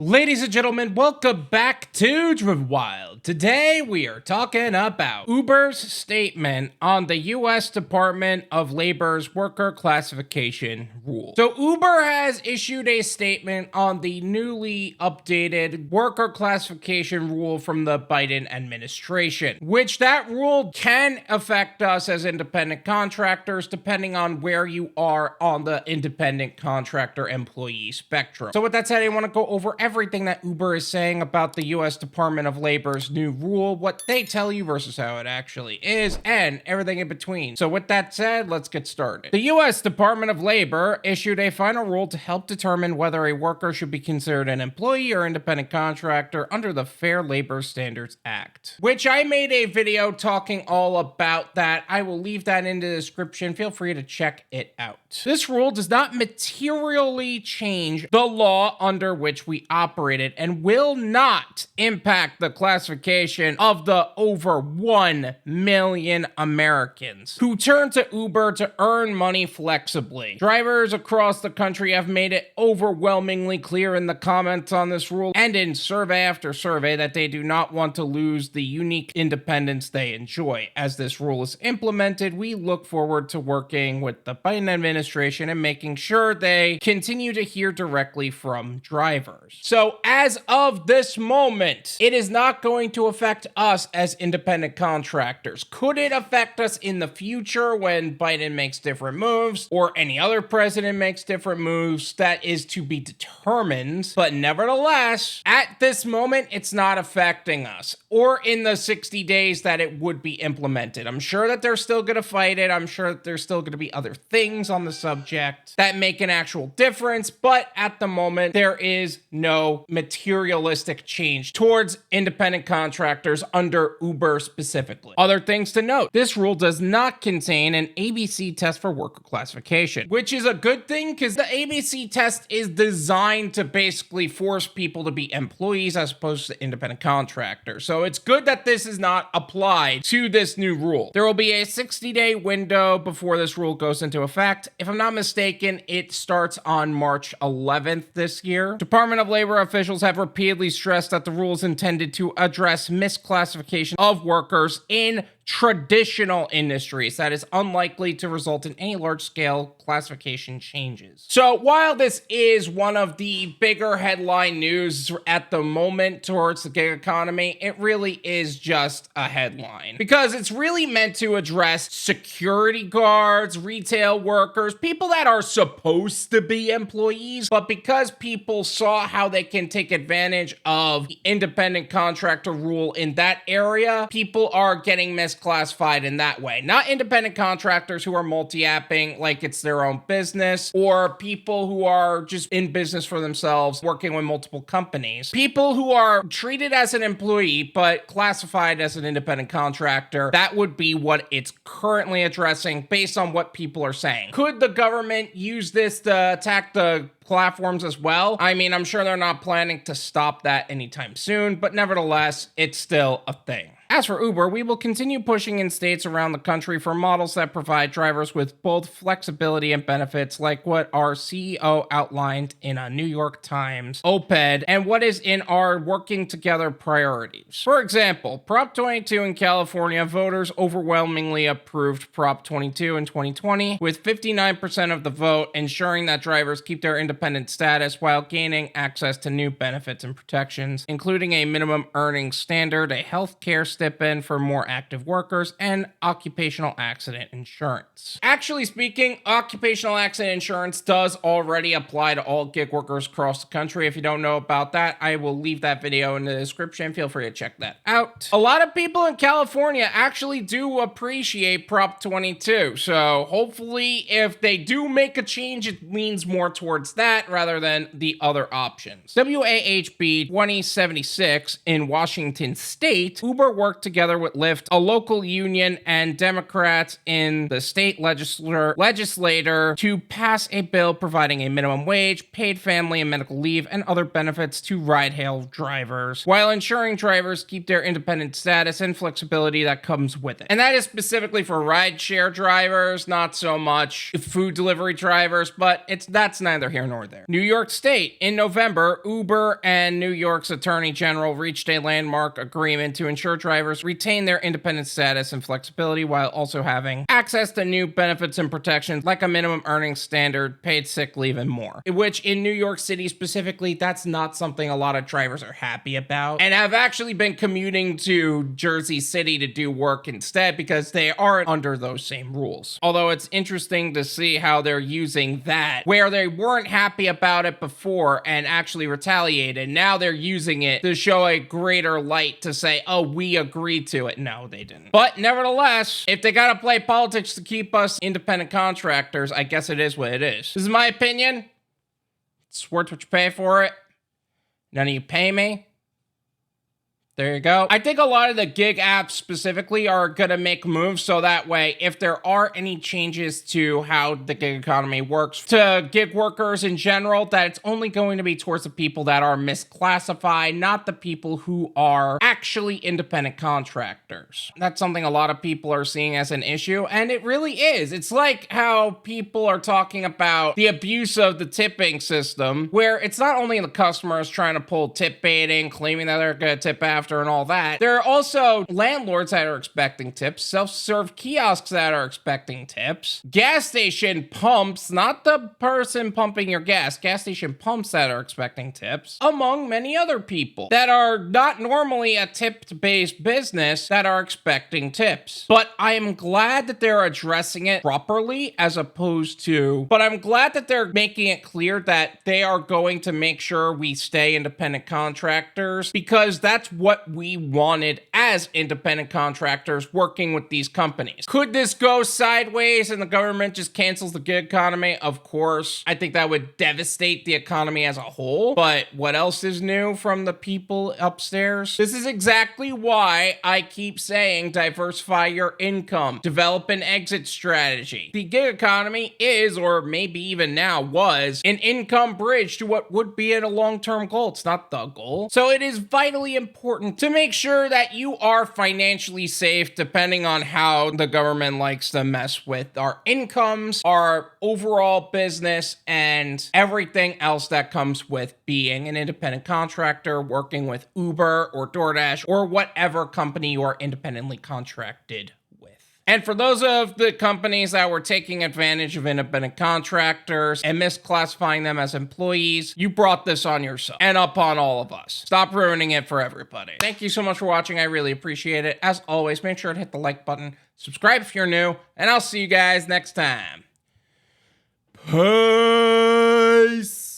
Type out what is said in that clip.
Ladies and gentlemen, welcome back to Driven Wyld. Today we are talking about Uber's statement on the U.S. Department of Labor's worker classification rule. So Uber has issued a statement on the newly updated worker classification rule from the Biden administration, which that rule can affect us as independent contractors depending on where you are on the independent contractor employee spectrum. So with that said, I want to go over everything that Uber is saying about the U.S. Department of Labor's new rule, what they tell you versus how it actually is, and everything in between. So with that said, let's get started. The U.S. Department of Labor issued a final rule to help determine whether a worker should be considered an employee or independent contractor under the Fair Labor Standards Act, which I made a video talking all about that. I will leave that in the description. Feel free to check it out. This rule does not materially change the law under which we operated and will not impact the classification of the over 1 million Americans who turn to Uber to earn money flexibly. Drivers across the country have made it overwhelmingly clear in the comments on this rule and in survey after survey that they do not want to lose the unique independence they enjoy. As this rule is implemented, we look forward to working with the Biden administration and making sure they continue to hear directly from drivers. So as of this moment, it is not going to affect us as independent contractors. Could it affect us in the future when Biden makes different moves or any other president makes different moves? That is to be determined. But nevertheless, at this moment, it's not affecting us or in the 60 days that it would be implemented. I'm sure that they're still going to fight it. I'm sure that there's still going to be other things on the subject that make an actual difference. But at the moment, there is no materialistic change towards independent contractors under Uber specifically. Other things to note, this rule does not contain an ABC test for worker classification, which is a good thing because the ABC test is designed to basically force people to be employees as opposed to independent contractors. So it's good that this is not applied to this new rule. There will be a 60-day window before this rule goes into effect. If I'm not mistaken, it starts on March 11th this year. Department of Labor officials have repeatedly stressed that the rule is intended to address misclassification of workers in traditional industries that is unlikely to result in any large-scale classification changes. So while this is one of the bigger headline news at the moment towards the gig economy, it really is just a headline because it's really meant to address security guards, retail workers, people that are supposed to be employees, but because people saw how they can take advantage of the independent contractor rule in that area, people are getting misclassified in that way. Not independent contractors who are multi-apping like it's their own business, or people who are just in business for themselves, working with multiple companies. People who are treated as an employee, but classified as an independent contractor. That would be what it's currently addressing based on what people are saying. Could the government use this to attack the platforms as well? I mean, I'm sure they're not planning to stop that anytime soon, but nevertheless, it's still a thing. As for Uber, we will continue pushing in states around the country for models that provide drivers with both flexibility and benefits like what our CEO outlined in a New York Times op-ed and what is in our working together priorities. For example, Prop 22 in California, voters overwhelmingly approved Prop 22 in 2020 with 59% of the vote, ensuring that drivers keep their independent status while gaining access to new benefits and protections, including a minimum earnings standard, a healthcare stipend for more active workers, and occupational accident insurance. Actually speaking, occupational accident insurance does already apply to all gig workers across the country. If you don't know about that, I will leave that video in the description. Feel free to check that out. A lot of people in California actually do appreciate Prop 22, so hopefully if they do make a change, it leans more towards that rather than the other options. WAHB 2076 in Washington State, Uber worked worked together with Lyft, a local union, and Democrats in the state legislature to pass a bill providing a minimum wage, paid family and medical leave, and other benefits to ride-hail drivers, while ensuring drivers keep their independent status and flexibility that comes with it. And that is specifically for rideshare drivers, not so much food delivery drivers, but that's neither here nor there. New York State, in November, Uber and New York's Attorney General reached a landmark agreement to ensure drivers retain their independent status and flexibility while also having access to new benefits and protections like a minimum earnings standard, paid sick leave, and more. Which in New York City specifically, that's not something a lot of drivers are happy about, and have actually been commuting to Jersey City to do work instead because they aren't under those same rules. Although it's interesting to see how they're using that, where they weren't happy about it before and actually retaliated. Now they're using it to show a greater light to say, oh, we agreed to it. No, they didn't. But nevertheless, if they gotta play politics to keep us independent contractors, I guess it is what it is. This is my opinion. It's worth what you pay for it. None of you pay me. There you go. I think a lot of the gig apps specifically are going to make moves so that way, if there are any changes to how the gig economy works to gig workers in general, that it's only going to be towards the people that are misclassified, not the people who are actually independent contractors. That's something a lot of people are seeing as an issue, and it really is. It's like how people are talking about the abuse of the tipping system, where it's not only the customers trying to pull tip baiting, claiming that they're going to tip after and all that. There are also landlords that are expecting tips, self-serve kiosks that are expecting tips, gas station pumps, not the person pumping your gas station pumps that are expecting tips, among many other people that are not normally a tip-based business that are expecting tips. But I am glad that they're addressing it properly but I'm glad that they're making it clear that they are going to make sure we stay independent contractors, because that's what we wanted as independent contractors working with these companies. Could this go sideways and the government just cancels the gig economy? Of course. I think that would devastate the economy as a whole. But what else is new from the people upstairs? This is exactly why I keep saying diversify your income, develop an exit strategy. The gig economy is, or maybe even now was, an income bridge to what would be a long-term goal. It's not the goal. So it is vitally important to make sure that you are financially safe, depending on how the government likes to mess with our incomes, our overall business, and everything else that comes with being an independent contractor, working with Uber or Doordash or whatever company you are independently contracted with. And for those of the companies that were taking advantage of independent contractors and misclassifying them as employees, you brought this on yourself and upon all of us. Stop ruining it for everybody. Thank you so much for watching. I really appreciate it. As always, make sure to hit the like button, subscribe if you're new, and I'll see you guys next time. Peace.